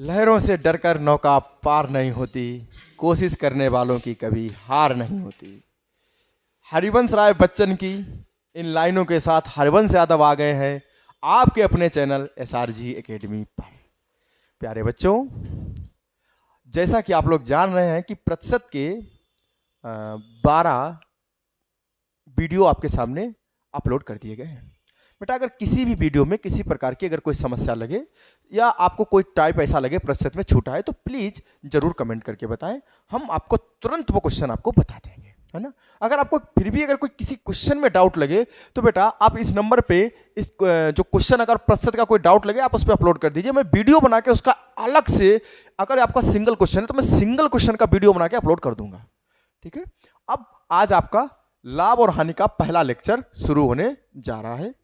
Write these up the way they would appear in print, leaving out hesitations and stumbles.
लहरों से डरकर नौका पार नहीं होती, कोशिश करने वालों की कभी हार नहीं होती। हरिवंश राय बच्चन की इन लाइनों के साथ हरिवंश यादव आ गए हैं आपके अपने चैनल SRG एकेडमी पर। प्यारे बच्चों, जैसा कि आप लोग जान रहे हैं कि प्रतिशत के 12 वीडियो आपके सामने अपलोड कर दिए गए हैं। बेटा, अगर किसी भी वीडियो में किसी प्रकार की अगर कोई समस्या लगे या आपको कोई टाइप ऐसा लगे प्रतिशत में छूटा है तो प्लीज़ ज़रूर कमेंट करके बताएं, हम आपको तुरंत वो क्वेश्चन आपको बता देंगे, है ना। अगर आपको फिर भी अगर कोई किसी क्वेश्चन में डाउट लगे तो बेटा आप इस नंबर पे इस जो क्वेश्चन अगर प्रतिशत का कोई डाउट लगे आप उस पर अपलोड कर दीजिए। मैं वीडियो बना के उसका अलग से, अगर आपका सिंगल क्वेश्चन है तो मैं सिंगल क्वेश्चन का वीडियो बना के अपलोड कर दूंगा, ठीक है। अब आज आपका लाभ और हानि का पहला लेक्चर शुरू होने जा रहा है।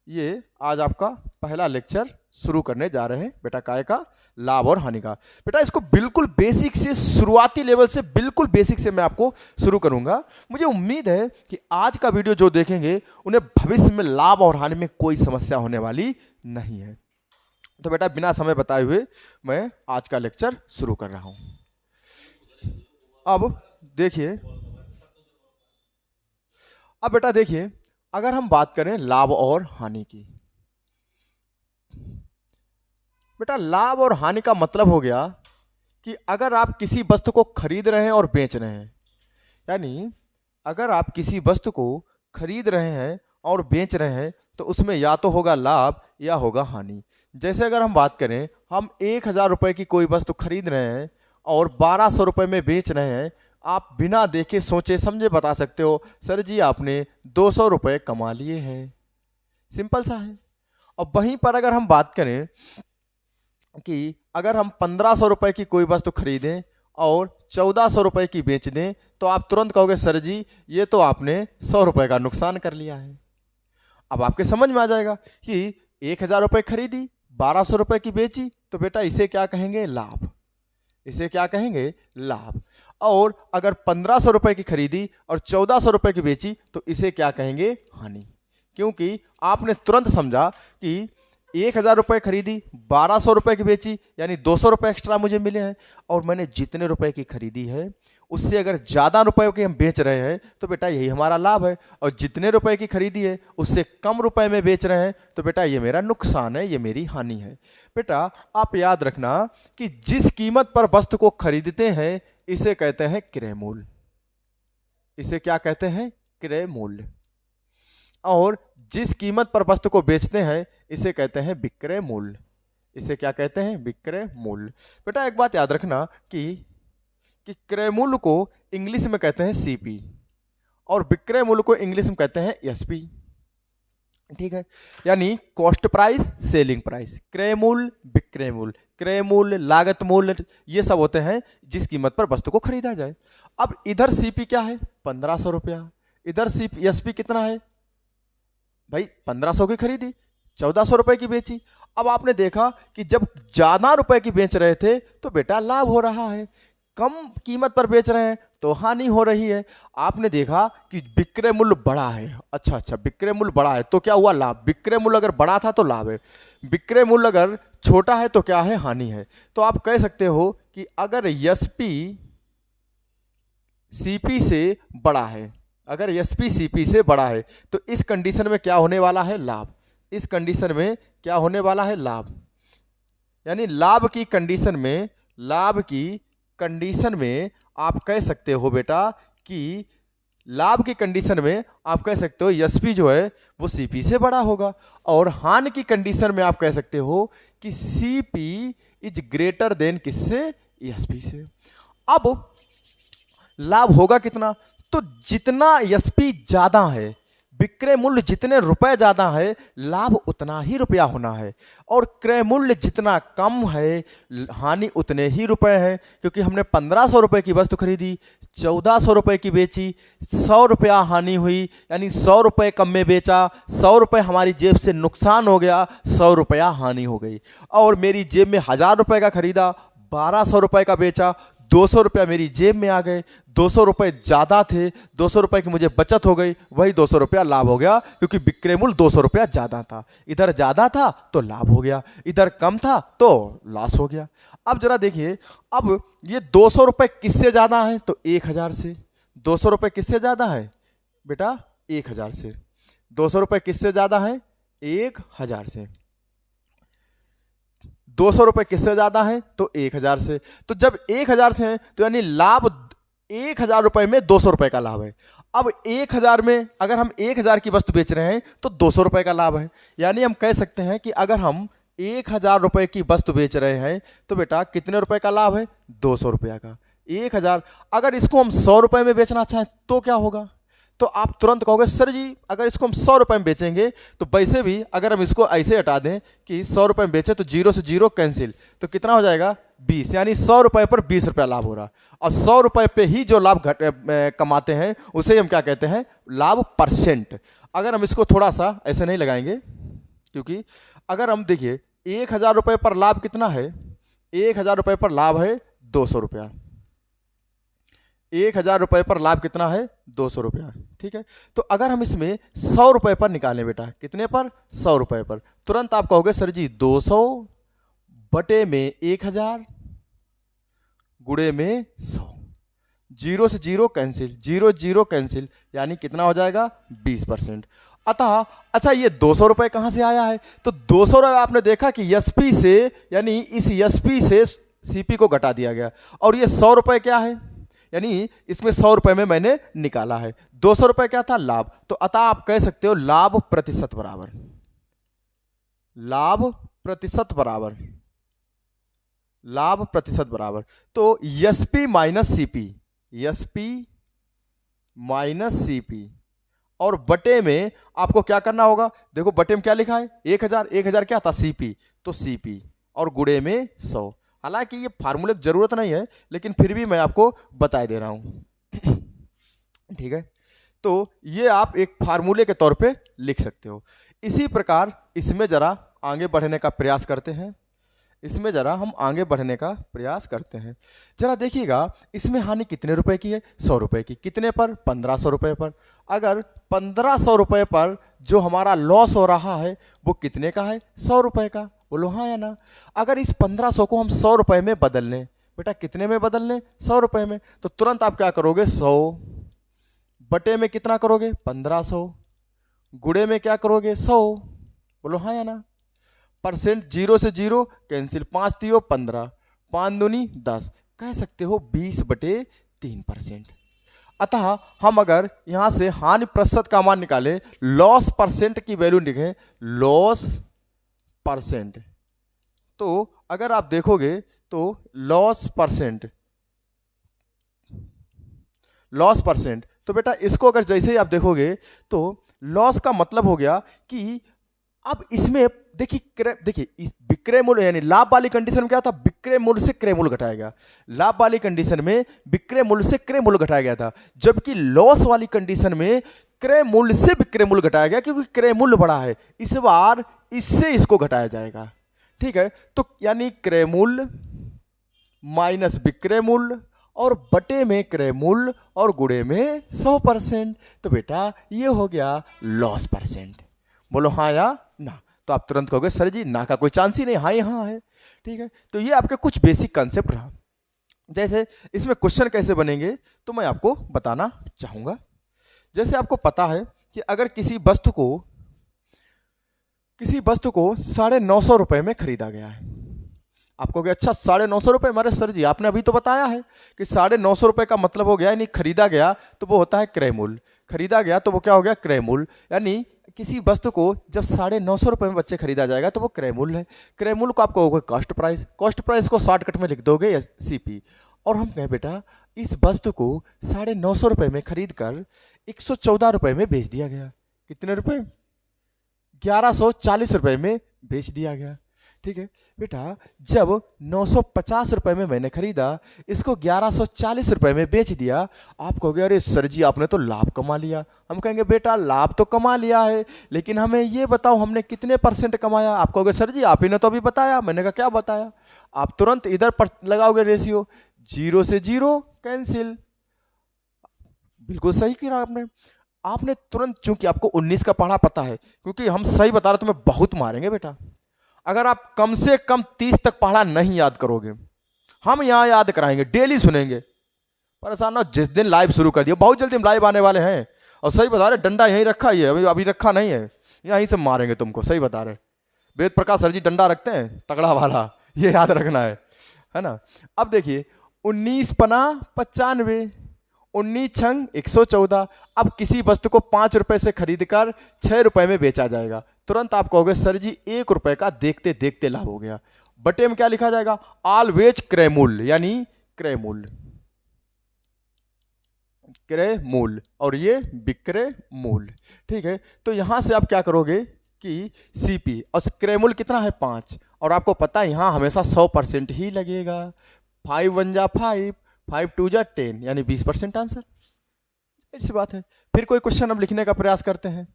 ये आज आपका पहला लेक्चर शुरू करने जा रहे हैं बेटा, काय का, लाभ और हानि का। बेटा इसको बिल्कुल बेसिक से, शुरुआती लेवल से, बिल्कुल बेसिक से मैं आपको शुरू करूंगा। मुझे उम्मीद है कि आज का वीडियो जो देखेंगे उन्हें भविष्य में लाभ और हानि में कोई समस्या होने वाली नहीं है। तो बेटा बिना समय बताए हुए मैं आज का लेक्चर शुरू कर रहा हूं। अब बेटा देखिए, अगर हम बात करें लाभ और हानि की, बेटा लाभ और हानि का मतलब हो गया कि अगर आप किसी वस्तु को खरीद रहे हैं और बेच रहे हैं, यानी अगर आप किसी वस्तु को खरीद रहे हैं और बेच रहे हैं तो उसमें या तो होगा लाभ या होगा हानि। जैसे अगर हम बात करें, हम 1000 रुपये की कोई वस्तु खरीद रहे हैं और 1200 रुपये में बेच रहे हैं, आप बिना देखे सोचे समझे बता सकते हो सर जी आपने 200 रुपये कमा लिए हैं। सिंपल सा है। और वहीं पर अगर हम बात करें कि अगर हम 1500 रुपये की कोई वस्तु खरीदें और 1400 रुपये की बेच दें तो आप तुरंत कहोगे सर जी ये तो आपने 100 रुपये का नुकसान कर लिया है। अब आपके समझ में आ जाएगा कि 1000 रुपये खरीदी, 1200 रुपये की बेची, तो बेटा इसे क्या कहेंगे, लाभ। इसे क्या कहेंगे, लाभ। और अगर 1500 रुपये की खरीदी और 1400 रुपये की बेची तो इसे क्या कहेंगे, हानि। क्योंकि आपने तुरंत समझा कि 1000 रुपये खरीदी, 1200 रुपये की बेची, यानी 200 रुपये एक्स्ट्रा मुझे मिले हैं, और मैंने जितने रुपए की खरीदी है उससे अगर ज़्यादा रुपए के हम बेच रहे हैं तो बेटा यही हमारा लाभ है, और जितने रुपए की खरीदी है उससे कम रुपए में बेच रहे हैं तो बेटा ये मेरा नुकसान है, ये मेरी हानि है। बेटा आप याद रखना कि जिस कीमत पर वस्तु को खरीदते हैं इसे कहते हैं क्रय मूल्य। इसे क्या कहते हैं, क्रय मूल्य। और जिस कीमत पर वस्तु को बेचते हैं इसे कहते हैं विक्रय मूल्य। इसे क्या कहते हैं, विक्रय मूल्य। बेटा एक बात याद रखना कि क्रय मूल्य को इंग्लिश में कहते हैं CP और विक्रय मूल्य को इंग्लिश में कहते हैं SP, ठीक है। यानी कॉस्ट प्राइस, सेलिंग प्राइस, क्रय मूल्य, विक्रय मूल्य, क्रय मूल्य, लागत मूल्य, ये सब होते हैं जिस कीमत पर वस्तु को खरीदा जाए। अब इधर CP क्या है, 1500 रुपया, इधर SP कितना है भाई, 1500 की खरीदी, 1400 रुपये की बेची। अब आपने देखा कि जब ज़्यादा रुपए की बेच रहे थे तो बेटा लाभ हो रहा है, कम कीमत पर बेच रहे हैं तो हानि हो रही है। आपने देखा कि विक्रय मूल्य बड़ा है, अच्छा विक्रय मूल्य बड़ा है तो क्या हुआ, लाभ। विक्रय मूल्य अगर बड़ा था तो लाभ है, विक्रय मूल्य अगर छोटा है तो क्या है, हानि है। तो आप कह सकते हो कि अगर SP CP से बड़ा है, अगर SP CP से बड़ा है तो इस कंडीशन में क्या होने वाला है, लाभ। इस कंडीशन में क्या होने वाला है, लाभ। यानी लाभ की कंडीशन में, लाभ की कंडीशन में आप कह सकते हो बेटा कि लाभ की कंडीशन में आप कह सकते हो SP जो है वो CP से बड़ा होगा, और हानि की कंडीशन में आप कह सकते हो कि CP इज ग्रेटर देन किससे, SP से। अब लाभ होगा कितना, तो जितना SP ज़्यादा है, विक्रय मूल्य जितने रुपए ज़्यादा है, लाभ उतना ही रुपया होना है, और क्रय मूल्य जितना कम है हानि उतने ही रुपए हैं। क्योंकि हमने 1500 रुपये की वस्तु खरीदी, 1400 रुपये की बेची, 100 रुपया हानि हुई, यानी 100 रुपये कम में बेचा, 100 रुपये हमारी जेब से नुकसान हो गया, 100 रुपया हानि हो गई। और मेरी जेब में 1000 रुपये का खरीदा, 1200 रुपये का बेचा, 200 रुपया मेरी जेब में आ गए, 200 रुपये ज़्यादा थे, 200 रुपये की मुझे बचत हो गई, वही 200 रुपया लाभ हो गया, क्योंकि विक्रय मूल्य 200 रुपया ज़्यादा था। इधर ज़्यादा था तो लाभ हो गया, इधर कम था तो लॉस हो गया। अब जरा देखिए, अब ये 200 रुपये किससे ज़्यादा है? तो 1000 से। 200 रुपये किससे ज़्यादा है बेटा? 1000 से। 200 रुपये किससे ज़्यादा है? 1000 से। 200 रुपये किससे ज़्यादा है? तो 1000 से। तो जब 1000 से है तो यानी लाभ 1000 रुपये में 200 रुपये का लाभ है। अब 1000 में अगर हम 1000 की वस्तु बेच रहे हैं तो 200 रुपये का लाभ है। यानी हम कह सकते हैं कि अगर हम 1000 रुपये की वस्तु बेच रहे हैं तो बेटा कितने रुपए का लाभ है? 200 रुपया का। 1000, अगर इसको हम 100 रुपये में बेचना चाहें तो क्या होगा? तो आप तुरंत कहोगे सर जी अगर इसको हम 100 रुपये में बेचेंगे तो वैसे भी अगर हम इसको ऐसे हटा दें कि 100 रुपये में बेचें तो 0 से 0 कैंसिल, तो कितना हो जाएगा? 20। यानी 100 रुपये पर 20 रुपया लाभ हो रहा। और 100 रुपये पे ही जो लाभ कमाते हैं उसे हम क्या कहते हैं? लाभ परसेंट। अगर हम इसको थोड़ा सा ऐसे नहीं लगाएंगे, क्योंकि अगर हम देखिए 1000 रुपये पर लाभ कितना है? 1000 रुपये पर लाभ है 200 रुपया। 1000 रुपये पर लाभ कितना है? 200 रुपया। ठीक है, तो अगर हम इसमें 100 रुपये पर निकालें बेटा, कितने पर? 100 रुपये पर, तुरंत आप कहोगे सर जी 200 बटे में 1000 गुणे में 100। 0 से 0 कैंसिल, 0 0 कैंसिल, यानी कितना हो जाएगा? 20%। अतः अच्छा ये 200 रुपये कहाँ से आया है? तो 200 रुपये आपने देखा कि एसपी से, यानी इस एसपी से सीपी को घटा दिया गया, और ये 100 रुपये क्या है? यानी इसमें 100 रुपये में मैंने निकाला है। 200 रुपये क्या था? लाभ। तो अतः आप कह सकते हो लाभ प्रतिशत बराबर, लाभ प्रतिशत बराबर, लाभ प्रतिशत बराबर, तो SP minus CP, SP minus CP, और बटे में आपको क्या करना होगा? देखो बटे में क्या लिखा है? 1000, 1000 क्या था? सीपी, तो सीपी और गुणे में 100। हालांकि ये फार्मूले की जरूरत नहीं है, लेकिन फिर भी मैं आपको बता दे रहा हूं। ठीक है, तो ये आप एक फार्मूले के तौर पे लिख सकते हो। इसी प्रकार इसमें जरा आगे बढ़ने का प्रयास करते हैं, इसमें जरा हम आगे बढ़ने का प्रयास करते हैं। जरा देखिएगा इसमें हानि कितने रुपए की है? 100 रुपये की। कितने पर? 1500 रुपये पर। अगर 1500 रुपये पर जो हमारा लॉस हो रहा है वो कितने का है? 100 रुपये का। बोलो हाँ या ना? अगर इस 1500 को हम 100 रुपये में बदल लें, बेटा कितने में बदल लें? 100 रुपये में, तो तुरंत आप क्या करोगे? 100 बटे में कितना करोगे? 1500, गुणे में क्या करोगे? 100। बोलो हाँ या ना? परसेंट 0 से 0 कैंसिल, 5 3 15, 5 दूनी 10, कह सकते हो 20/3%। अतः हम अगर यहां से हानि प्रतिशत का मान निकालें, लॉस परसेंट की वैल्यू लिखें, लॉस परसेंट, तो अगर आप देखोगे तो लॉस परसेंट, लॉस परसेंट, तो बेटा इसको अगर जैसे ही आप देखोगे तो लॉस का मतलब हो गया कि अब इसमें देखिए इस विक्रय मूल्य यानी लाभ वाली कंडीशन में क्या था? विक्रय मूल्य से क्रय मूल्य घटाया गया। लाभ वाली कंडीशन में विक्रय मूल्य से क्रय मूल्य घटाया गया था, जबकि लॉस वाली कंडीशन में क्रय मूल्य से विक्रय मूल्य घटाया गया, क्योंकि क्रय मूल्य बढ़ा है। इस बार इससे इसको घटाया जाएगा। ठीक है, तो यानी क्रय मूल्य माइनस विक्रय मूल्य और बटे में क्रय मूल्य और गुणे में 100%, तो बेटा ये हो गया लॉस परसेंट। बोलो हाँ या ना? तो आप तुरंत कहोगे सर जी ना का कोई चांस ही नहीं, हाँ यहाँ है। ठीक है, तो ये आपके कुछ बेसिक कंसेप्ट रहा। जैसे इसमें क्वेश्चन कैसे बनेंगे तो मैं आपको बताना चाहूँगा। जैसे आपको पता है कि अगर किसी वस्तु को 950 रुपये में खरीदा गया है, आप कहोगे अच्छा 950 रुपये? हमारे सर जी आपने अभी तो बताया है कि 950 रुपये का मतलब हो गया यानी खरीदा गया तो वो होता है क्रय मूल्य, खरीदा गया तो वो क्या हो गया? क्रय मूल्य। यानी किसी वस्तु को जब 950 रुपये में बच्चे खरीदा जाएगा तो वो क्रय मूल्य है। क्रय मूल्य को आप कहोगे कॉस्ट प्राइस, कॉस्ट प्राइस को शॉर्टकट में लिख दोगे सीपी। और हम कहें बेटा इस वस्तु को 950 रुपये में खरीद कर 114 रुपये में बेच दिया गया। कितने रुपये? 1140 रुपये में बेच दिया गया। ठीक है बेटा, जब 950 रुपये में मैंने खरीदा, इसको 1140 रुपये में बेच दिया, आप कहोगे अरे सर जी आपने तो लाभ कमा लिया। हम कहेंगे बेटा लाभ तो कमा लिया है, लेकिन हमें ये बताओ हमने कितने % कमाया? आप कहोगे सर जी आप ही ने तो अभी बताया। मैंने कहा क्या बताया? आप तुरंत इधर पर लगाओगे रेशियो, जीरो से जीरो कैंसिल। बिल्कुल सही किया आपने। आपने तुरंत, चूंकि आपको 19 का पढ़ा पता है, क्योंकि हम सही बता रहे तुम्हें बहुत मारेंगे बेटा अगर आप कम से कम 30 तक पढ़ा नहीं याद करोगे। हम यहाँ याद कराएंगे, डेली सुनेंगे। परेशान ना, जिस दिन लाइव शुरू कर दिया, बहुत जल्दी हम लाइव आने वाले हैं। और सही बता रहे, डंडा यहीं रखा ही है, अभी रखा नहीं है, यहीं से मारेंगे तुमको। सही बता रहे, वेद प्रकाश सर जी डंडा रखते हैं तगड़ा वाला, ये याद रखना है ना। अब देखिए 19 पना 95, 19 छंग 114। अब किसी वस्तु को 5 रुपए से खरीदकर 6 रुपए में बेचा जाएगा। तुरंत आप कहोगे सर जी 1 रुपए का देखते देखते लाभ हो गया। बटे में क्या लिखा जाएगा? ऑलवेज क्रय मूल्य, यानी क्रय मूल्य, क्रय मूल्य, और ये विक्रय मूल्य। ठीक है, तो यहां से आप क्या करोगे कि सीपी, और क्रय मूल्य कितना है 5, और आपको पता है यहां हमेशा 100% ही लगेगा। 5 1 जा 5, 5 2 जा 10, यानी 20% आंसर। ऐसी बात है। फिर कोई क्वेश्चन अब लिखने का प्रयास करते हैं।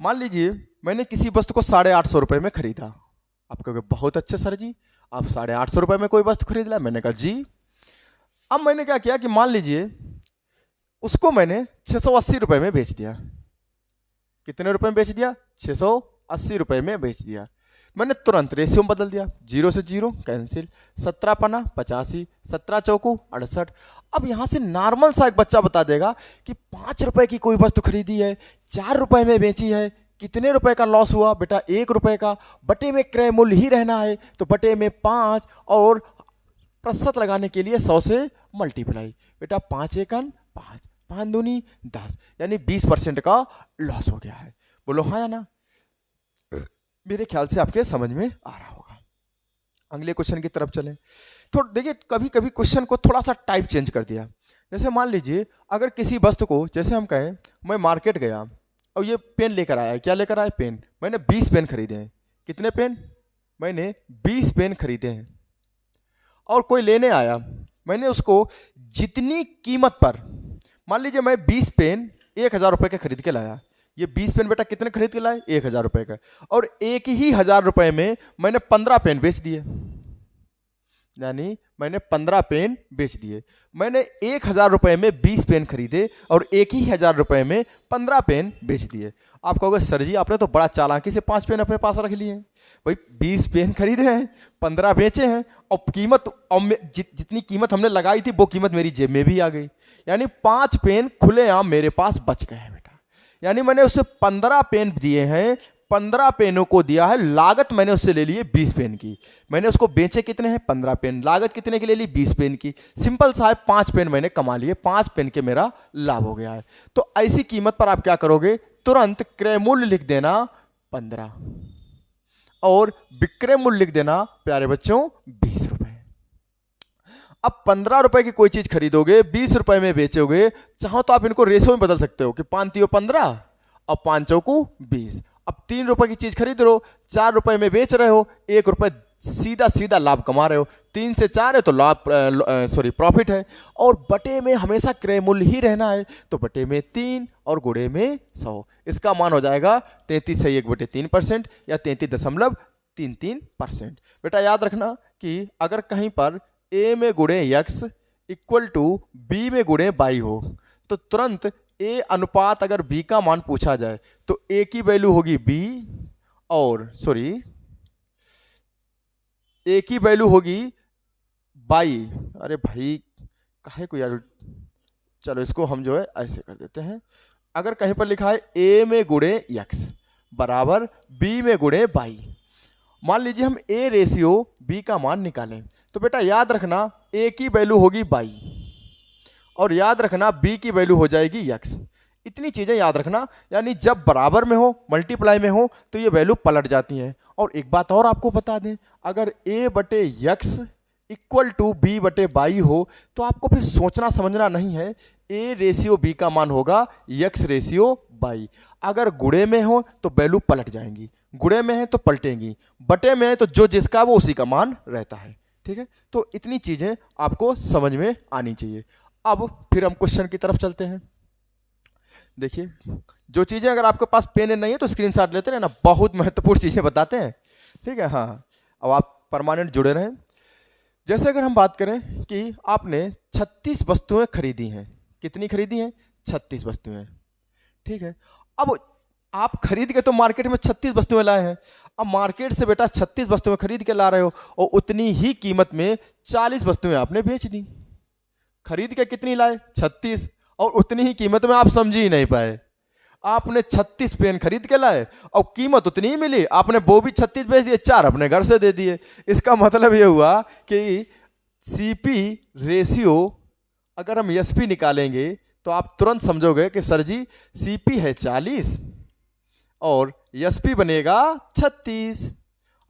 मान लीजिए मैंने किसी वस्तु को 850 रुपए में खरीदा। आप कहोगे बहुत अच्छे सर जी, आप 850 रुपए में कोई वस्तु खरीद लिया। मैंने कहा जी। अब मैंने क्या किया कि मान लीजिए उसको मैंने 680 रुपए में बेच दिया। कितने रुपए में बेच दिया? 680 रुपए में बेच दिया। मैंने तुरंत रेशियो में बदल दिया, जीरो से जीरो कैंसिल। 17 पना 85, 17 चौकू 68। अब यहां से नॉर्मल सा एक बच्चा बता देगा कि 5 रुपए की कोई वस्तु खरीदी है, 4 रुपए में बेची है, कितने रुपए का लॉस हुआ? बेटा 1 रुपए का। बटे में क्रय मूल्य ही रहना है, तो बटे में 5, और प्रतिशत लगाने के लिए 100 से मल्टीप्लाई। बेटा 5 एकन 5, 5 दूनी 10, यानी 20% का लॉस हो गया है। बोलो हाँ या ना? मेरे ख्याल से आपके समझ में आ रहा होगा। अगले क्वेश्चन की तरफ चलें। तो देखिए कभी कभी क्वेश्चन को थोड़ा सा टाइप चेंज कर दिया। जैसे मान लीजिए अगर किसी वस्तु को, जैसे हम कहें मैं मार्केट गया और ये पेन लेकर आया। क्या लेकर आया? पेन। मैंने 20 पेन खरीदे हैं। कितने पेन? मैंने 20 पेन खरीदे हैं। और कोई लेने आया, मैंने उसको जितनी कीमत पर, मान लीजिए मैं 20 पेन 1000 रुपए के खरीद के लाया। ये 20 पेन बेटा कितने खरीद के लाए? 1000 रुपए का। और 1000 रुपए में मैंने 15 पेन बेच दिए, यानी मैंने 15 पेन बेच दिए। मैंने 1000 रुपए में 20 पेन खरीदे और 1000 रुपए में 15 पेन बेच दिए। आप कहोगे सर जी आपने तो बड़ा चालाकी से 5 पेन अपने पास रख लिए हैं। भाई 20 पेन खरीदे हैं, 15 बेचे हैं, और कीमत, और जितनी कीमत हमने लगाई थी वो कीमत मेरी जेब में भी आ गई, यानी 5 पेन खुलेआम मेरे पास बच गए हैं बेटा। यानी मैंने उससे 15 पेन दिए हैं, 15 पेनों को दिया है, लागत मैंने उससे ले ली है 20 पेन की। मैंने उसको बेचे कितने हैं? 15 पेन। लागत कितने की ले ली? 20 पेन की। सिंपल सा है, 5 पेन मैंने कमा लिए, 5 पेन के मेरा लाभ हो गया है। तो ऐसी कीमत पर आप क्या करोगे? तुरंत क्रय मूल्य लिख देना 15, और विक्रय मूल्य लिख देना प्यारे बच्चों 20 रुपए। अब 15 रुपए की कोई चीज खरीदोगे, 20 रुपए में बेचोगे, चाहो तो आप इनको रेशो में बदल सकते हो कि 5 3 15 और 5 चौकू 20। अब 3 रुपए की चीज खरीद रहे हो, 4 रुपए में बेच रहे हो, 1 रुपए सीधा सीधा लाभ कमा रहे हो। 3 से 4 है तो लाभ, प्रॉफिट है। और बटे में हमेशा क्रय मूल्य ही रहना है, तो बटे में 3 और गुणे में 100। इसका मान हो जाएगा 33 से 1/3% या 33.33%। बेटा याद रखना कि अगर कहीं पर a में गुणे x इक्वल टू b में गुणे y हो, तो तुरंत a अनुपात अगर b का मान पूछा जाए तो a की वैल्यू होगी b, और a की वैल्यू होगी y। अरे भाई काहे को यार, चलो इसको हम जो है ऐसे कर देते हैं। अगर कहीं पर लिखा है a में गुणे x बराबर b में गुणे y, मान लीजिए हम a रेशियो b का मान निकालें, तो बेटा याद रखना a की वैल्यू होगी y, और याद रखना b की वैल्यू हो जाएगी x। इतनी चीजें याद रखना, यानी जब बराबर में हो, मल्टीप्लाई में हो, तो ये वैल्यू पलट जाती हैं। और एक बात और आपको बता दें, अगर a बटे x इक्वल टू b बटे y हो, तो आपको फिर सोचना समझना नहीं है, a रेशियो b का मान होगा x रेशियो y। अगर गुणे में हो तो वैल्यू पलट जाएंगी, गुणे में है तो पलटेंगी, बटे में है तो जो जिसका वो उसी का मान रहता है। ठीक है, तो इतनी चीजें आपको समझ में आनी चाहिए। अब फिर हम क्वेश्चन की तरफ चलते हैं। देखिए जो चीजें अगर आपके पास पेन नहीं है तो स्क्रीनशॉट लेते हैं ना, बहुत महत्वपूर्ण चीजें बताते हैं। ठीक है, हाँ, अब आप परमानेंट जुड़े रहें। जैसे अगर हम बात करें कि आपने 36 वस्तुएं खरीदी हैं। कितनी खरीदी हैं? 36 वस्तुएं। ठीक है। अब आप खरीद के तो मार्केट में 36 वस्तुएं लाए हैं। अब मार्केट से बेटा 36 वस्तुएं खरीद के ला रहे हो और उतनी ही कीमत में 40 वस्तुएं आपने बेच दी। खरीद के कितनी लाए? 36, और उतनी ही कीमत में आप समझ ही नहीं पाए। आपने 36 पेन खरीद के लाए और कीमत उतनी ही मिली, आपने वो भी 36 बेच दिए, 4 अपने घर से दे दिए। इसका मतलब ये हुआ कि सीपी रेशियो अगर हम एसपी निकालेंगे तो आप तुरंत समझोगे कि सर जी सीपी है 40 और एसपी बनेगा 36।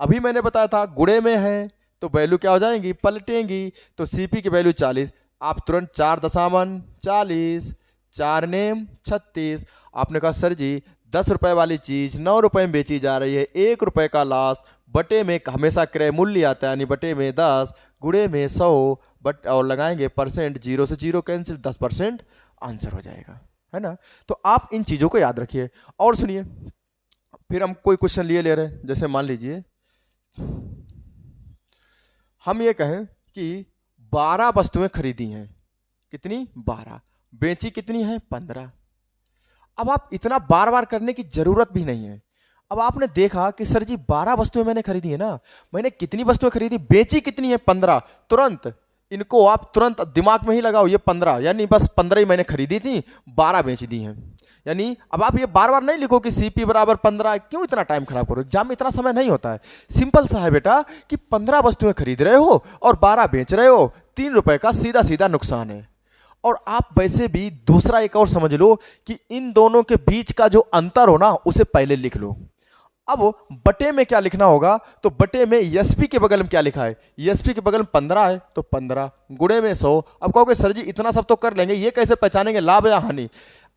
अभी मैंने बताया था गुणे में है तो वैल्यू क्या हो जाएंगी? पलटेंगी। तो सीपी की वैल्यू 40, आप तुरंत 4 दशामन 40, 4 नेम 36। आपने कहा सर जी 10 रुपए वाली चीज़ 9 रुपए में बेची जा रही है, 1 रुपए का लॉस, बटे में हमेशा क्रय मूल्य आता है यानी बटे में 10, गुणे में 100, बट और लगाएंगे परसेंट, 0 से 0 कैंसिल, 10% आंसर हो जाएगा, है ना। तो आप इन चीज़ों को याद रखिए। और सुनिए, फिर हम कोई क्वेश्चन लिए ले रहे हैं। जैसे मान लीजिए हम ये कहें कि 12 वस्तुएं खरीदी हैं। कितनी? 12। बेची कितनी है? 15। अब आप इतना बार बार करने की जरूरत भी नहीं है। अब आपने देखा कि सर जी 12 वस्तुएं मैंने खरीदी है ना, मैंने कितनी वस्तुएं खरीदी, बेची कितनी है? 15। तुरंत इनको आप तुरंत दिमाग में ही लगाओ, ये 15 यानी बस 15 ही मैंने खरीदी थी, 12 बेच दी हैं। यानी अब आप ये बार बार नहीं लिखो कि सीपी बराबर 15। क्यों इतना टाइम खराब करो? एग्जाम में इतना समय नहीं होता है। सिंपल सा है बेटा कि 15 वस्तुएं खरीद रहे हो और 12 बेच रहे हो, 3 रुपए का सीधा सीधा नुकसान है। और आप वैसे भी दूसरा एक और समझ लो कि इन दोनों के बीच का जो अंतर हो ना उसे पहले लिख लो। अब बटे में क्या लिखना होगा? तो बटे में एसपी के बगल में क्या लिखा है? एसपी के बगल में 15 है तो 15, गुणे में 100। अब कहोगे सर जी इतना सब तो कर लेंगे, ये कैसे पहचानेंगे लाभ या हानि?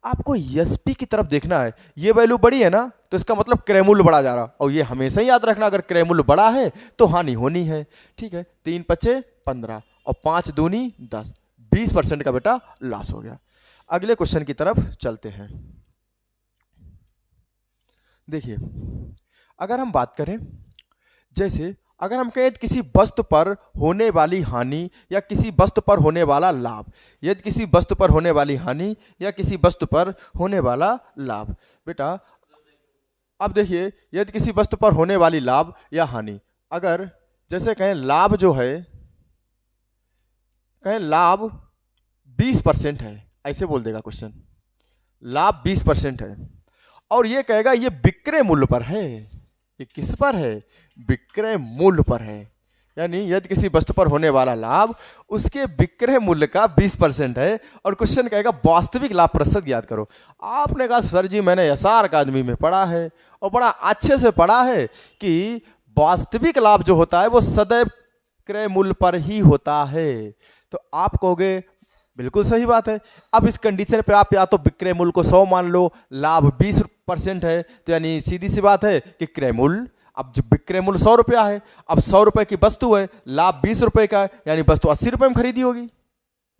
आपको एसपी की तरफ देखना है। ये वैल्यू बड़ी है ना तो इसका मतलब क्रय मूल्य बढ़ा जा रहा, और ये हमेशा ही याद रखना अगर क्रय मूल्य बड़ा है तो हानि होनी है। ठीक है। 3 पचे 15 और 5 दूनी 10, 20% का बेटा लॉस हो गया। अगले क्वेश्चन की तरफ चलते हैं। देखिए अगर हम बात करें, जैसे अगर हम कहें किसी वस्तु पर होने वाली हानि या किसी वस्तु पर होने वाला लाभ, यदि किसी वस्तु पर होने वाली हानि या किसी वस्तु पर होने वाला लाभ, बेटा अब देखिए यदि किसी वस्तु पर होने वाली लाभ या हानि, अगर जैसे कहें लाभ जो है, कहें लाभ 20% है, ऐसे बोल देगा क्वेश्चन, लाभ 20% है और ये कहेगा ये विक्रय मूल्य पर है। ये किस पर है? विक्रय मूल्य पर है। यानी यदि किसी वस्तु पर होने वाला लाभ उसके विक्रय मूल्य का 20% है और क्वेश्चन कहेगा वास्तविक लाभ प्रतिशत ज्ञात करो। आपने कहा सर जी मैंने एसआर अकादमी में पढ़ा है और बड़ा अच्छे से पढ़ा है कि वास्तविक लाभ जो होता है वो सदैव क्रय मूल्य पर ही होता है। तो आप कहोगे बिल्कुल सही बात है। अब इस कंडीशन पे आप या तो विक्रय मूल्य को 100 मान लो, लाभ 20% है, तो यानी सीधी सी बात है कि क्रय मूल्य, अब जो विक्रय मूल्य 100 रुपया है, अब 100 रुपए की वस्तु है, लाभ 20 रुपए का है, यानी वस्तु 80 रुपए में खरीदी होगी।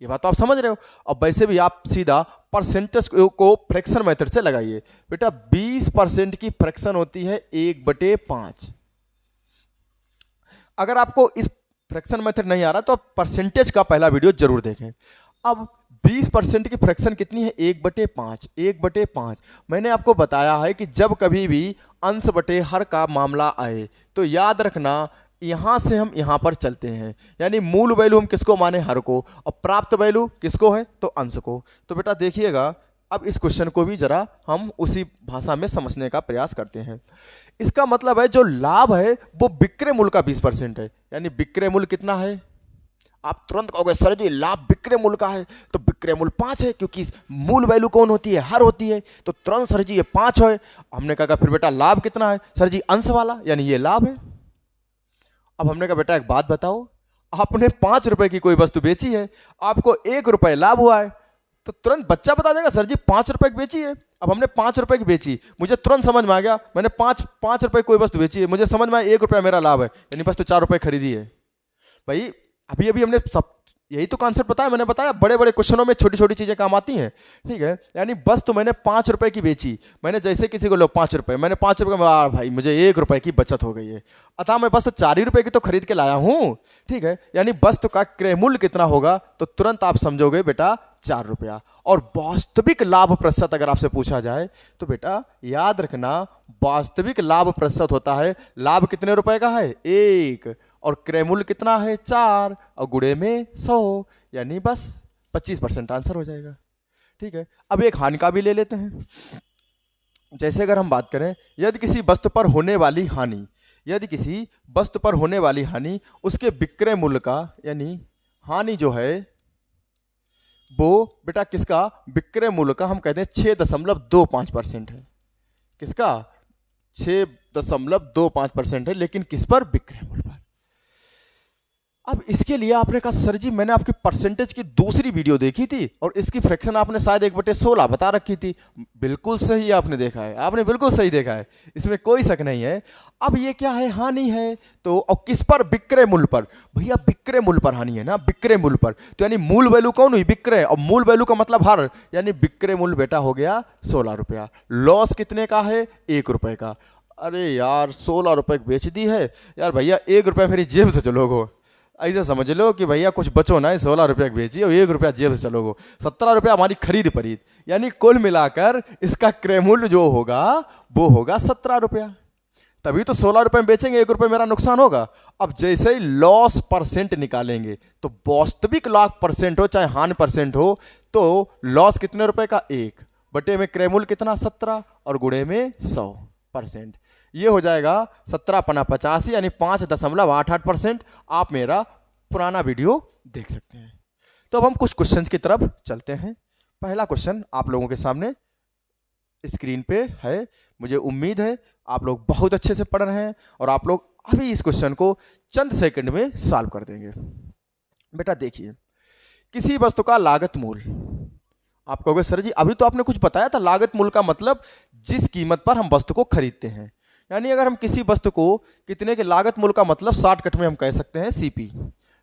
ये बात तो आप समझ रहे हो। अब वैसे भी आप सीधा परसेंटेज को फ्रैक्शन मेथड से लगाइए। बेटा 20% की फ्रैक्शन होती है 1/5। अगर आपको इस फ्रैक्शन मेथड नहीं आ रहा तो आप परसेंटेज का पहला वीडियो जरूर देखें। अब 20% की फ्रैक्शन कितनी है? 1/5। 1/5 मैंने आपको बताया है कि जब कभी भी अंश बटे हर का मामला आए तो याद रखना यहाँ से हम यहाँ पर चलते हैं, यानी मूल वैल्यू हम किसको माने? हर को, और प्राप्त वैल्यू किसको है? तो अंश को। तो बेटा देखिएगा अब इस क्वेश्चन को भी जरा हम उसी भाषा में समझने का प्रयास करते हैं। इसका मतलब है जो लाभ है वो विक्रय मूल्य का 20% है, यानी विक्रय मूल्य कितना है? आप तुरंत कहोगे सर जी लाभ विक्रय मूल्य का है तो विक्रय मूल्य 5 है, क्योंकि मूल वैल्यू कौन होती है? हर होती है। तो तुरंत सर जी ये 5 है। हमने कहा फिर बेटा लाभ कितना है? सर जी अंश वाला, यानी ये लाभ है। अब हमने कहा बेटा एक बात बताओ, आपने 5 रुपए की कोई वस्तु बेची है, आपको 1 रुपए लाभ हुआ है, तो तुरंत बच्चा बता देगा सर जी 5 रुपए की बेची है। अब हमने 5 रुपए की बेची, मुझे तुरंत समझ में आ गया, मैंने 5 रुपए कोई वस्तु बेची है, मुझे समझ में आया 1 रुपया मेरा लाभ है, यानी बस तो 4 रुपए खरीदी है। भाई अभी अभी हमने सब यही तो कॉन्सेप्ट बताया मैंने, बताया बड़े बड़े क्वेश्चनों में छोटी छोटी चीज़ें काम आती हैं। ठीक है, यानी बस तो मैंने 5 रुपए की बेची, मैंने जैसे किसी को लो 5 रुपए, मैंने 5 रुपए में, भाई मुझे 1 रुपए की बचत हो गई है, अतः मैं बस तो 4 ही रुपए की तो खरीद के लाया हूँ। ठीक है, यानी वस्तु का क्रय मूल्य कितना होगा, तो तुरंत आप समझोगे बेटा 4 रुपया। और वास्तविक लाभ प्रतिशत अगर आपसे पूछा जाए तो बेटा याद रखना, वास्तविक लाभ प्रतिशत होता है, लाभ कितने रुपए का है 1, और क्रय मूल्य कितना है 4, और गुणे में 100, यानी बस 25% आंसर हो जाएगा। ठीक है, अब एक हानि का भी ले लेते हैं। जैसे अगर हम बात करें, यदि किसी वस्तु पर होने वाली हानि, यदि किसी वस्तु पर होने वाली हानि उसके विक्रय मूल्य का, यानी हानि जो है वो बेटा किसका, विक्रय मूल्य का, हम कहते हैं 6.25% है। किसका, 6.25% है, लेकिन किस पर, विक्रय मूल्य पर। अब इसके लिए आपने कहा सर जी मैंने आपकी परसेंटेज की दूसरी वीडियो देखी थी और इसकी फ्रैक्शन आपने शायद 1/16 बता रखी थी। बिल्कुल सही आपने देखा है, आपने बिल्कुल सही देखा है, इसमें कोई शक नहीं है। अब ये क्या है, हानि है, तो और किस पर, विक्रय मूल्य पर। भैया विक्रय मूल्य पर हानि है ना, विक्रय मूल्य पर, तो यानी मूल वैल्यू कौन हुई, विक्रय, और मूल वैल्यू का मतलब हर, यानी विक्रय मूल्य बेटा हो गया 16 रुपया। लॉस कितने का है, 1 रुपये का। अरे यार 16 रुपये बेच दी है यार, भैया 1 रुपया मेरी जेब से चलोगो, ऐसा समझ लो कि भैया कुछ बचो ना, 16 रुपये बेचिए और 1 रुपया जेब से चलोगो, 17 रुपया हमारी खरीद परीद, यानी कुल मिलाकर इसका क्रय मूल्य जो होगा वो होगा 17 रुपया। तभी तो 16 रुपये में बेचेंगे, 1 रुपये मेरा नुकसान होगा। अब जैसे ही लॉस परसेंट निकालेंगे तो वास्तविक लाभ परसेंट हो चाहे हानि परसेंट हो, तो लॉस कितने रुपए का, 1 बटे में क्रय मूल्य कितना 17 और गुणे में 100%, ये हो जाएगा 17×85 यानी 5.88%। आप मेरा पुराना वीडियो देख सकते हैं। तो अब हम कुछ क्वेश्चंस की तरफ चलते हैं। पहला क्वेश्चन आप लोगों के सामने स्क्रीन पे है, मुझे उम्मीद है आप लोग बहुत अच्छे से पढ़ रहे हैं और आप लोग अभी इस क्वेश्चन को चंद सेकंड में सॉल्व कर देंगे। बेटा देखिए, किसी वस्तु का लागत मूल्य, आप कहोगे सर जी अभी तो आपने कुछ बताया था, लागत मूल्य का मतलब जिस कीमत पर हम वस्तु को खरीदते हैं, यानी अगर हम किसी वस्तु को कितने के, लागत मूल्य का मतलब शॉर्टकट में हम कह सकते हैं सीपी,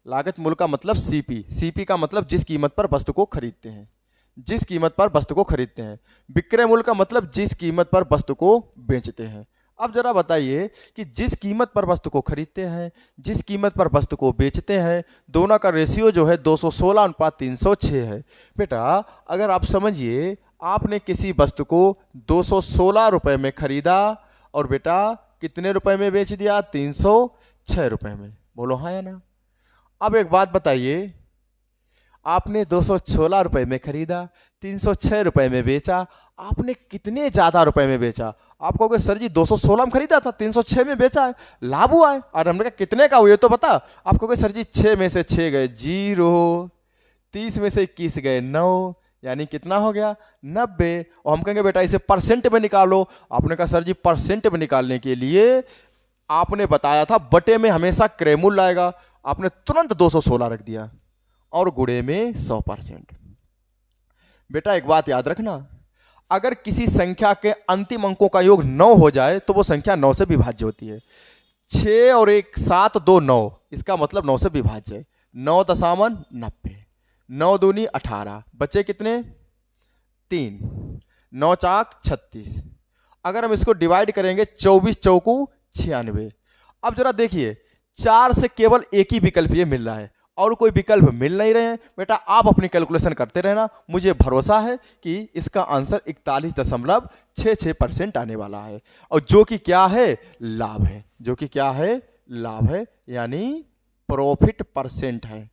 लागत मूल्य का मतलब सीपी, सीपी का मतलब जिस कीमत पर वस्तु को खरीदते हैं, जिस कीमत पर वस्तु को खरीदते हैं। विक्रय मूल्य का मतलब जिस कीमत पर वस्तु को बेचते हैं। अब जरा बताइए कि जिस कीमत पर वस्तु को खरीदते हैं, जिस कीमत पर वस्तु को बेचते हैं, दोनों का रेशियो जो है 216:306 है। बेटा अगर आप समझिए, आपने किसी वस्तु को 216 रुपये में खरीदा और बेटा कितने रुपए में बेच दिया, 306 रुपये में, बोलो हाँ या ना। अब एक बात बताइए, आपने 216 रुपये में खरीदा, 306 रुपये में बेचा, आपने कितने ज़्यादा रुपए में बेचा। आप कहोगे सर जी 216 में खरीदा था, 306 में बेचा है, लाभ हुआ है। और हमने कहा कितने का हुआ ये तो बता। आप कहोगे सर जी 6 में से 6 गए 0, 30 में से 21 गए 9, यानी कितना हो गया 90। और हम कहेंगे बेटा इसे परसेंट में निकालो। आपने कहा सर जी परसेंट में निकालने के लिए आपने बताया था बटे में हमेशा क्रय मूल्य आएगा, आपने तुरंत 216 रख दिया और गुणे में 100%। बेटा एक बात याद रखना, अगर किसी संख्या के अंतिम अंकों का योग 9 हो जाए तो वो संख्या 9 से विभाज्य होती है। 6 और 1 7 2 9, इसका मतलब 9 से विभाज्य है। 9.90, 9 दूनी 18, बचे कितने 3, 9 चाक 36। अगर हम इसको डिवाइड करेंगे 24 चौकू 96। अब जरा देखिए 4 से केवल एक ही विकल्प ये मिल रहा है और कोई विकल्प मिल नहीं रहे हैं। बेटा आप अपनी कैलकुलेशन करते रहना, मुझे भरोसा है कि इसका आंसर 41.66% आने वाला है, और जो कि क्या है लाभ है, जो कि क्या है लाभ है, यानी प्रॉफिट परसेंट है।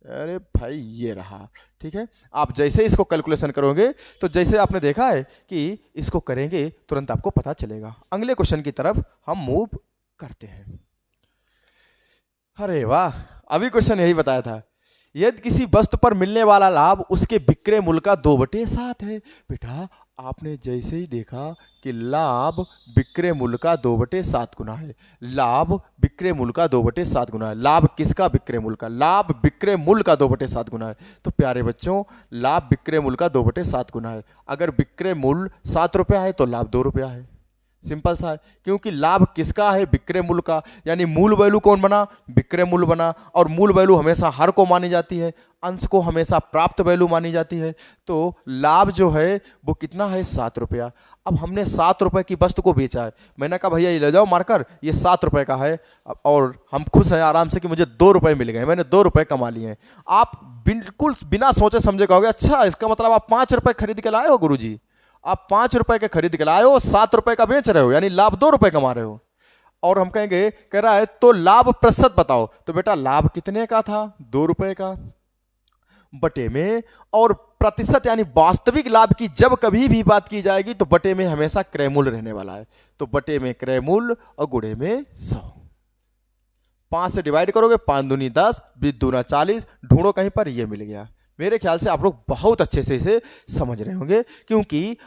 अरे भाई ये रहा, ठीक है। आप जैसे इसको कैलकुलेशन करोगे तो जैसे आपने देखा है कि इसको करेंगे तुरंत आपको पता चलेगा। अगले क्वेश्चन की तरफ हम मूव करते हैं। अरे वाह, अभी क्वेश्चन यही बताया था, यदि किसी वस्तु पर मिलने वाला लाभ उसके विक्रय मूल्य का 2/7 है। बेटा आपने जैसे ही देखा कि लाभ विक्रय मूल्य का 2/7 गुना है, लाभ विक्रय मूल्य का 2/7 गुना है। लाभ किसका, विक्रय मूल्य का, लाभ विक्रय मूल्य का 2/7 गुना है। तो प्यारे बच्चों लाभ विक्रय मूल्य का 2/7 गुना है। अगर विक्रय मूल्य 7 रुपया है तो लाभ 2 रुपया है, सिंपल सा है, क्योंकि लाभ किसका है? विक्रय मूल्य का। यानी मूल वैल्यू कौन बना? विक्रय मूल्य बना। और मूल वैल्यू हमेशा हर को मानी जाती है, अंश को हमेशा प्राप्त वैल्यू मानी जाती है। तो लाभ जो है वो कितना है? 7 रुपया। अब हमने 7 रुपये की वस्तु को बेचा है। मैंने कहा भैया ये ले जाओ मार्कर, ये 7 रुपये का है। और हम खुश हैं आराम से कि मुझे 2 रुपये मिल गए, मैंने 2 रुपये कमा लिए हैं। आप बिल्कुल बिना सोचे समझे कहोगे अच्छा इसका मतलब आप 5 रुपये खरीद के लाए हो गुरुजी। आप 5 रुपए के खरीद के लाए हो, 7 रुपए का बेच रहे हो, यानी लाभ 2 रुपए कमा रहे हो। और हम कहेंगे, कह रहा है तो लाभ प्रतिशत बताओ। तो बेटा लाभ कितने का था? 2 रुपए का। बटे में, और प्रतिशत यानी वास्तविक लाभ की जब कभी भी बात की जाएगी तो बटे में हमेशा क्रय मूल्य रहने वाला है। तो बटे में क्रय मूल्य और गुणे में 100। 5 से डिवाइड करोगे, 5 दूनी 10, 20 दूना 40, ढूंढो कहीं पर, ये मिल गया। मेरे ख्याल से आप लोग बहुत अच्छे से इसे समझ रहे होंगे, क्योंकि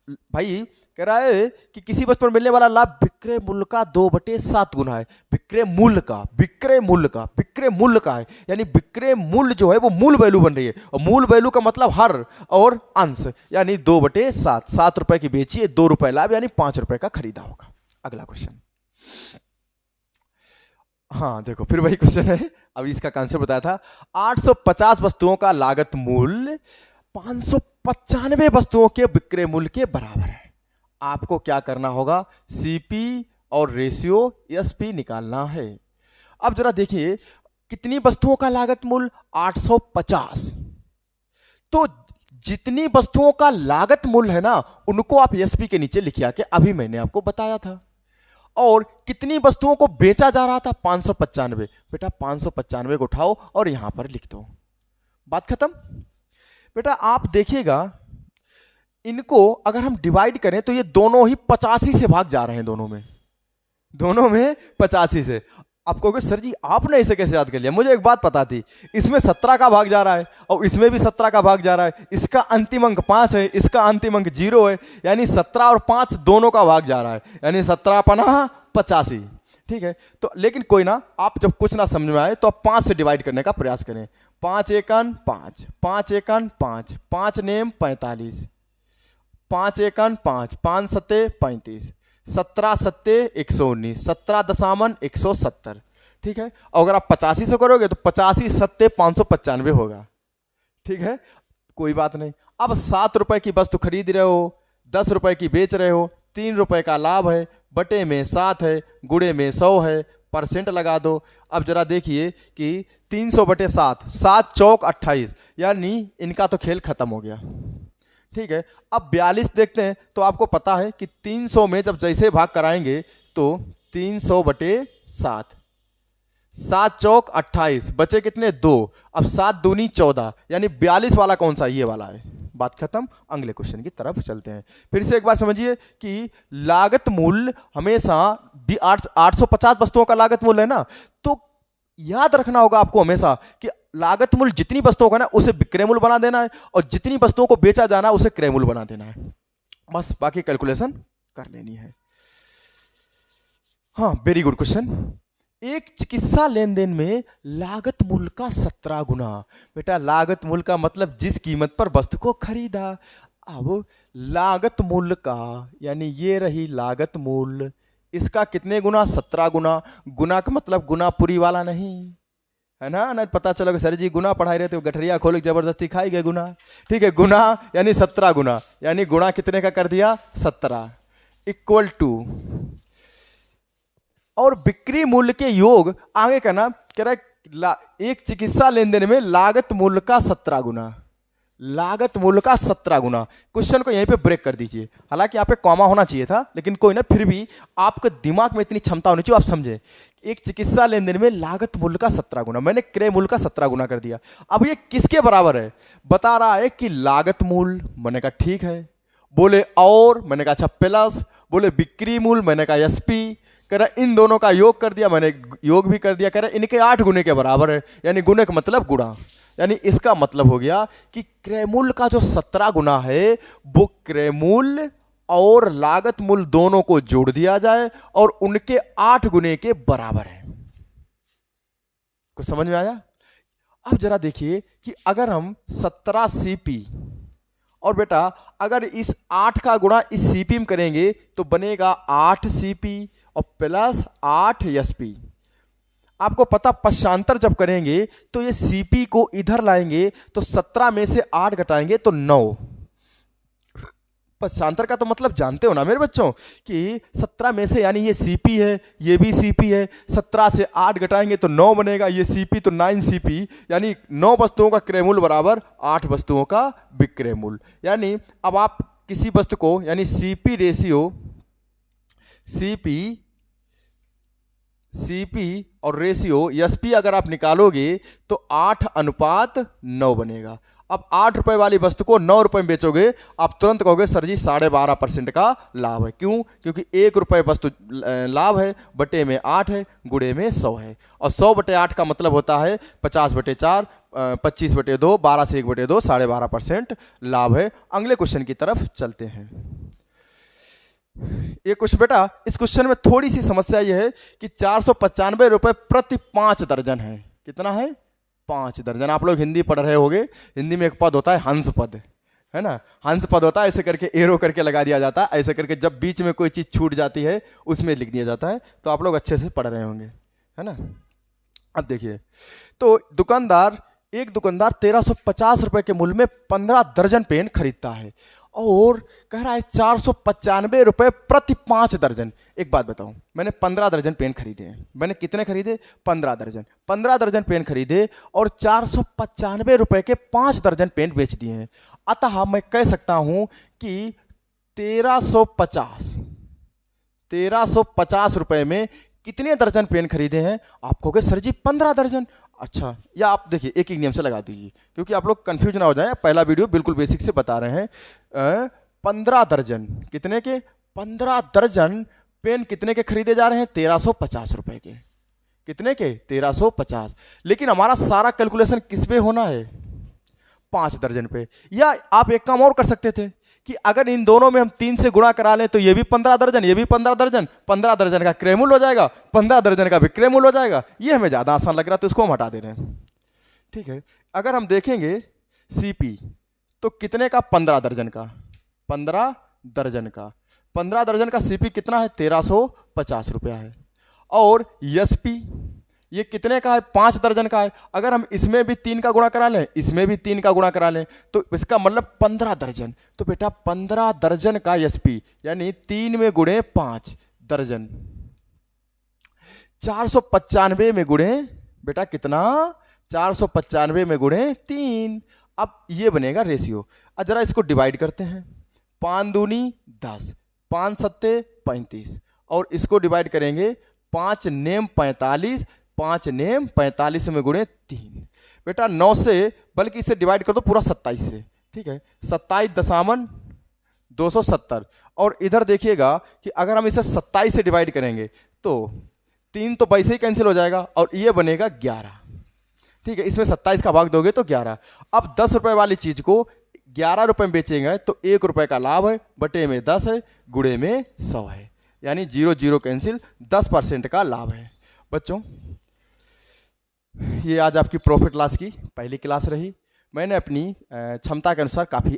भाई कह रहा है कि किसी वस्तु पर मिलने वाला लाभ विक्रय मूल्य का 2/7 गुना है। विक्रय मूल्य का, विक्रय मूल्य का, विक्रय मूल्य का है, यानी विक्रय मूल्य जो है वो मूल वैल्यू बन रही है। और मूल वैल्यू का मतलब हर और अंश, यानी 2/7। 7 रुपए की बेची, 2 रुपए लाभ, यानी 5 रुपए का खरीदा होगा। अगला क्वेश्चन। हाँ देखो फिर वही क्वेश्चन है, अभी इसका कॉन्सेप्ट बताया था। 850 वस्तुओं का लागत मूल्य 595 वस्तुओं के विक्रय मूल्य के बराबर है। आपको क्या करना होगा? सीपी और रेशियो एसपी निकालना है। अब जरा देखिए कितनी वस्तुओं का लागत मूल्य? 850। तो जितनी वस्तुओं का लागत मूल्य है ना, उनको आप एसपी के नीचे लिखिए के, अभी मैंने आपको बताया था। और कितनी वस्तुओं को बेचा जा रहा था? 595। बेटा 595 को उठाओ और यहां पर लिख दो, बात खत्म। बेटा आप देखिएगा, इनको अगर हम डिवाइड करें तो ये दोनों ही 85 से भाग जा रहे हैं, दोनों में 85 से। आप कहोगे सर जी आपने इसे कैसे याद कर लिया? मुझे एक बात पता थी, इसमें 17 का भाग जा रहा है और इसमें भी 17 का भाग जा रहा है। इसका अंतिम अंक 5 है, इसका अंतिम अंक 0 है, यानी 17 और 5 दोनों का भाग जा रहा है, यानी 17 पना 85। ठीक है, तो लेकिन कोई ना, आप जब कुछ ना समझ में आए तो आप 5 से डिवाइड करने का प्रयास करें। 5 एकन 5, 5 एकन 5, 5 नेम 45, 5 एकन 5, 5 सत्ते 35, 17 सत्ते 119, 17 दशामन 170। ठीक है, और अगर आप 85 से करोगे तो 85 सत्ते 595 होगा। ठीक है, कोई बात नहीं। अब 7 रुपए की वस्तु खरीद रहे हो, 10 रुपए की बेच रहे हो, 3 रुपए का लाभ है, बटे में 7 है, गुणे में 100 है, परसेंट लगा दो। अब जरा देखिए कि 300/7, 7 चौक 28, यानी इनका तो खेल खत्म हो गया। ठीक है, अब 42 देखते हैं तो आपको पता है कि 300 में जब जैसे भाग कराएंगे तो 300/7, 7 चौक 28, बचे कितने? 2। अब 7 दूनी 14, यानी 42 वाला कौन सा? ये वाला है। बात खत्म। अगले क्वेश्चन की तरफ चलते हैं। फिर से एक बार समझिए कि लागत मूल्य हमेशा 850 वस्तुओं का लागत मूल्य है ना, तो याद रखना होगा आपको हमेशा कि लागत मूल्य जितनी वस्तुओं का ना उसे विक्रय मूल्य बना देना है, और जितनी वस्तुओं को बेचा जाना है उसे क्रय मूल्य बना देना है। बस बाकी कैलकुलेशन कर लेनी है। हाँ, वेरी गुड क्वेश्चन। एक चिकित्सा लेन देन में लागत मूल्य का 17 गुना। बेटा लागत मूल्य का मतलब जिस कीमत पर वस्तु को खरीदा। अब लागत मूल्य का, यानी ये रही लागत मूल्य, इसका कितने गुना? 17 गुना। गुना का मतलब गुना पूरी वाला नहीं है ना, नहीं पता चलो सर जी गुना पढ़ाई रहे थे, गठरिया खोल के जबरदस्ती खाई गए गुना। ठीक है, गुना यानी 17 गुना, यानी गुणा कितने का कर दिया? 17 इक्वल टू, और बिक्री मूल्य के योग आगे करना। कह रहा है एक चिकित्सा लेन देन में लागत मूल्य का 17 गुना, लागत मूल्य का 17 गुना। क्वेश्चन को यहीं पे ब्रेक कर दीजिए। हालांकि यहाँ पे कॉमा होना चाहिए था, लेकिन कोई ना, फिर भी आपके दिमाग में इतनी क्षमता होनी चाहिए आप समझे। एक चिकित्सा लेन देन में लागत मूल्य का 17 गुना, मैंने क्रय मूल्य का 17 गुना कर दिया। अब ये किसके बराबर है? बता रहा है कि लागत मूल्य, मैंने कहा ठीक है। बोले और, मैंने कहा अच्छा प्लस। बोले बिक्री मूल्य, मैंने कहा एसपी। कह रहा इन दोनों का योग कर दिया, मैंने योग भी कर दिया। कह रहा इनके 8 गुने के बराबर है, यानी गुणे का मतलब गुणा, यानी इसका मतलब हो गया कि क्रय मूल्य का जो 17 गुना है वो क्रय मूल्य और लागत मूल्य दोनों को जोड़ दिया जाए और उनके 8 गुने के बराबर है। कुछ समझ में आया? अब जरा देखिए कि अगर हम 17 सीपी और बेटा अगर इस 8 का गुणा इस सीपी में करेंगे तो बनेगा 8 सीपी और प्लस 8 एसपी। आपको पता पश्चांतर जब करेंगे तो ये सीपी को इधर लाएंगे तो 17 में से 8 घटाएंगे तो 9। पश्चांतर का तो मतलब जानते हो ना मेरे बच्चों कि 17 में से, यानी ये सीपी है ये भी सीपी है, 17 से 8 घटाएंगे तो 9 बनेगा, ये सीपी तो 9 सीपी, यानी 9 वस्तुओं का क्रय मूल्य बराबर 8 वस्तुओं का विक्रय मूल्य। यानी अब आप किसी वस्तु को, यानी सीपी रेशियो, सीपी और रेशियो एसपी अगर आप निकालोगे तो 8:9 बनेगा। अब 8 रुपए वाली वस्तु को 9 रुपए में बेचोगे, आप तुरंत कहोगे सर जी 12.5% का लाभ है। क्यों? क्योंकि 1 रुपए वस्तु लाभ है, बटे में 8 है, गुणे में 100 है, और 100/8 का मतलब होता है 50/4, 25/2, 12 से 1/2, 12.5% लाभ है। अगले क्वेश्चन की तरफ चलते हैं। ये क्वेश्चन बेटा, इस क्वेश्चन में थोड़ी सी समस्या यह है कि 495 रुपए प्रति 5 दर्जन है। कितना है? 5 दर्जन। आप लोग हिंदी पढ़ रहे होंगे, हिंदी में एक पद होता है हंस पद, है ना। हंस पद होता है, ऐसे करके एरो करके लगा दिया जाता है, ऐसे करके जब बीच में कोई चीज़ छूट जाती है उसमें लिख दिया जाता है। तो आप लोग अच्छे से पढ़ रहे होंगे, है ना। अब देखिए, तो एक दुकानदार 1350 रुपए के मूल्य में 15 दर्जन पेन खरीदता है और कह रहा है 495 रुपए प्रति 5 दर्जन। एक बात बताऊं, मैंने 15 दर्जन पेन खरीदे हैं। मैंने कितने खरीदे? 15 दर्जन। 15 दर्जन पेन खरीदे और 495 रुपए के 5 दर्जन पेन बेच दिए हैं। अतः मैं कह सकता हूं कि 1350 रुपए में कितने दर्जन पेन खरीदे हैं? आप कहोगे सर जी 15 दर्जन। अच्छा, या आप देखिए एक नियम से लगा दीजिए, क्योंकि आप लोग कंफ्यूज ना हो जाए। पहला वीडियो बिल्कुल बेसिक से बता रहे हैं। 15 दर्जन कितने के? 15 दर्जन पेन कितने के खरीदे जा रहे हैं? 1350 रुपए के। कितने के? 1350। लेकिन हमारा सारा कैलकुलेशन किस पे होना है? 5 दर्जन पे। या आप एक काम और कर सकते थे कि अगर इन दोनों में हम 3 से गुणा करा लें तो ये भी 15 दर्जन, ये भी 15 दर्जन, 15 दर्जन का क्रय मूल्य हो जाएगा, 15 दर्जन का विक्रय मूल्य हो जाएगा। ये हमें ज़्यादा आसान लग रहा है तो इसको हम हटा दे रहे हैं। ठीक है, अगर हम देखेंगे सीपी तो कितने का? 15 दर्जन का। 15 दर्जन का 15 दर्जन का सीपी कितना है? 1350 रुपया है। और एसपी ये कितने का है? 5 दर्जन का है। अगर हम इसमें भी 3 का गुणा करा लें, इसमें भी 3 का गुणा करा लें, तो इसका मतलब 15 दर्जन। तो बेटा 15 दर्जन का एसपी, यानी 3 में गुणे 5 दर्जन, 495 में गुणे बेटा कितना? 495 में गुणे 3। अब ये बनेगा रेशियो। अब जरा इसको डिवाइड करते हैं। 5 दूनी 10, 5 सत्ते 35, और इसको डिवाइड करेंगे 5 नेम 45, 5 नेम 45 में गुणे 3। बेटा 9 से, बल्कि इसे डिवाइड कर दो पूरा 27 से। ठीक है, 27.270। और इधर देखिएगा कि अगर हम इसे 27 से डिवाइड करेंगे तो 3 तो वैसे ही कैंसिल हो जाएगा और ये बनेगा 11। ठीक है, इसमें 27 का भाग दोगे तो 11। अब 10 रुपए वाली चीज को 11 रुपए में बेचेंगे तो 1 रुपए का लाभ है, बटे में 10 है, गुणे में 100 है, यानी 0 0 कैंसिल, 10% का लाभ है। बच्चों ये आज आपकी प्रॉफिट लॉस की पहली क्लास रही। मैंने अपनी क्षमता के अनुसार काफ़ी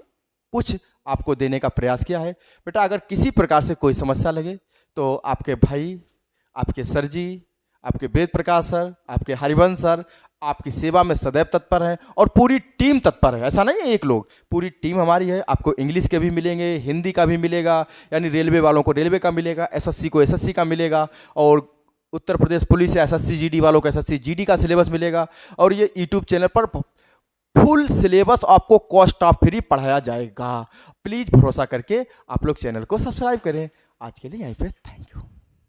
कुछ आपको देने का प्रयास किया है। बेटा अगर किसी प्रकार से कोई समस्या लगे तो आपके भाई, आपके सर जी, आपके वेद प्रकाश सर, आपके हरिवंश सर आपकी सेवा में सदैव तत्पर हैं और पूरी टीम तत्पर है। ऐसा नहीं है एक लोग, पूरी टीम हमारी है। आपको इंग्लिश के भी मिलेंगे, हिंदी का भी मिलेगा, यानी रेलवे वालों को रेलवे का मिलेगा, एसएससी को एसएससी का मिलेगा, और उत्तर प्रदेश पुलिस या एसएससी जीडी वालों को एसएससी जीडी का सिलेबस मिलेगा। और ये यूट्यूब चैनल पर फुल सिलेबस आपको कॉस्ट ऑफ फ्री पढ़ाया जाएगा। प्लीज़ भरोसा करके आप लोग चैनल को सब्सक्राइब करें। आज के लिए यहीं पे थैंक यू।